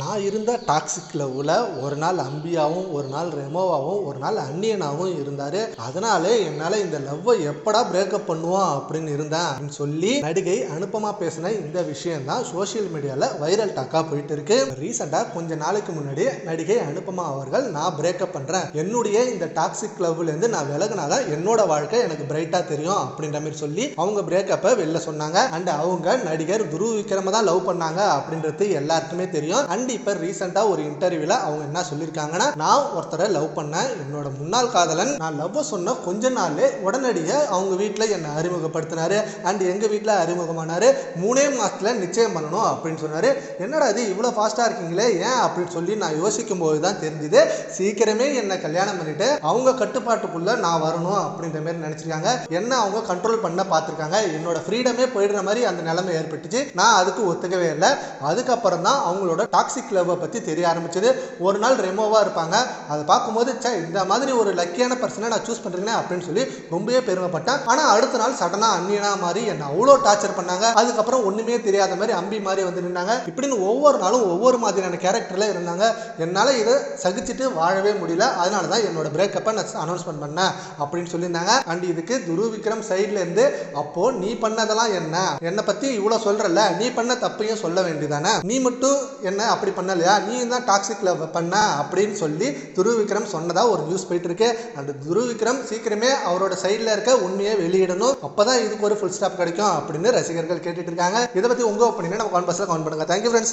நான் இருந்த டாக்ஸிக் லவ்வில் ஒரு நாள் அம்பியாவும் ஒரு நாள் ரெமோவாவும் ஒரு நாள் அன்னியனாகவும் இருந்தார். அதனால என்னால் இந்த லவ்வை எப்படா பிரேக்கப் பண்ணுவோம் அப்படின்னு இருந்தேன் அப்படின்னு சொல்லி நடிகை அனுபமா பேசின இந்த விஷயம் தான் சோசியல் மீடியாவில் வைரல் டாக்காக போயிட்டு இருக்கு. ரீசெண்டாக கொஞ்ச நாளைக்கு முன்னாடி நடிகை அனுபமா அவர்கள் நான் பிரேக்கப் பண்ணுறேன், என்னுடைய இந்த டாக்ஸிக் லவ்லேருந்து நான் விலகினாதான் என்னோட வாழ்க்கை எனக்கு பிரைட்டாக தெரியும் அப்படின்ற மாதிரி சொல்லி அவங்க பிரேக்கப்பை வெளில சொன்னாங்க. அண்ட் அவங்க நடிகர் துருவ் விக்ரம தான் லவ் பண்ணாங்க அப்படின்றது எல்லாருக்குமே தெரியும். இப்ப ரீசெண்டா ஒரு இன்டர்வியூல அவங்க என்ன சொல்லிருக்காங்கன்னா, நான் ஒருத்தரை லவ் பண்ணேன், என்னோட முன்னாள் காதலன் நான் லவ் சொன்ன கொஞ்ச நாள்ல உடனடியே அவங்க வீட்டுல என்ன அறிமுகப்படுத்தினாரு அண்ட் எங்க வீட்டுல அறிமுகமானாரு. 3 மாசத்துல நிச்சயம் பண்ணணும் அப்படின்னு சொன்னாரு. என்னடா இது இவ்வளவு ஃபாஸ்டா இருக்கீங்களே ஏன் அப்படின்னு சொல்லி நான் யோசிக்கும் போதுதான் தெரிஞ்சது, சீக்கிரமே என்ன கல்யாணம் பண்ணிட்டு அவங்க கட்டுப்பாட்டுக்குள்ள நான் வரணும் அப்படின்ற மாதிரி நினைச்சிருக்காங்க. என்ன அவங்க கண்ட்ரோல் பண்ண பார்த்திருக்காங்க. என்னோட ஃப்ரீடமே போயிடுற மாதிரி அந்த நிலைமை ஏற்பட்டுச்சு. நான் அதுக்கு ஒத்துக்கவே இல்லை. அதுக்கப்புறம் தான் அவங்களோட டாக்ஸிக் லவ்வை பற்றி தெரிய ஆரம்பிச்சது. ஒரு நாள் ரெமோவாக இருப்பாங்க, அதை பார்க்கும்போது இந்த மாதிரி ஒரு லக்கியான பர்சனை நான் சூஸ் பண்ணுறேன் அப்படின்னு சொல்லி ரொம்பவே பெருமைப்பட்டேன். ஆனால் அடுத்த நாள் சடனாக அன்னியனா மாதிரி என்னை அவ்வளோ டார்ச்சர் பண்ணாங்க. அதுக்கப்புறம் ஒன்றுமே தெரியாத மாதிரி அம்பி மாதிரி வந்து நின்னாங்க. இப்படின்னு ஒவ்வொரு நாளும் ஒவ்வொரு மாதிரியான கேரக்டரில் இருந்தாங்க. என்னால் இதை சகிச்சுட்டு வாழவே முடியல. அதனால தான் என்னோட பிரேக்கப்பை நான் அனௌன்ஸ்மெண்ட் பண்ணேன் அப்படின்னு சொல்லியிருந்தாங்க. அண்ட் இதுக்கு துருவ் விக்ரம் சைட்ல இருந்து, அப்போ நீ பண்ணதெல்லாம் என்ன, என்னை பற்றி இவ்வளோ சொல்கிறல்ல, நீ பண்ண தப்பையும் சொல்ல வேண்டியதானே, நீ மட்டும் என்ன அப்படி பண்ணலையா, நீ தான் டாக்ஸிக் லவ் பண்ண அப்படின்னு சொல்லி துருவ் விக்ரம் சொன்னதா ஒரு நியூஸ் போயிட்டு இருக்கு. அந்த துருவ் விக்ரம் சீக்கிரமே அவரோட சைட்ல இருக்க உண்மையை வெளியிடணும், அப்பதான் இதுக்கு ஒரு ஃபுல் ஸ்டாப் கிடைக்கும் அப்படின்னு ரசிகர்கள் கேட்டுட்டு இருக்காங்க. இதை பத்தி உங்க ஒப்பீனியனை நம்ம கமெண்ட் பாக்ஸ்ல கமெண்ட் பண்ணுங்க. Thank you friends.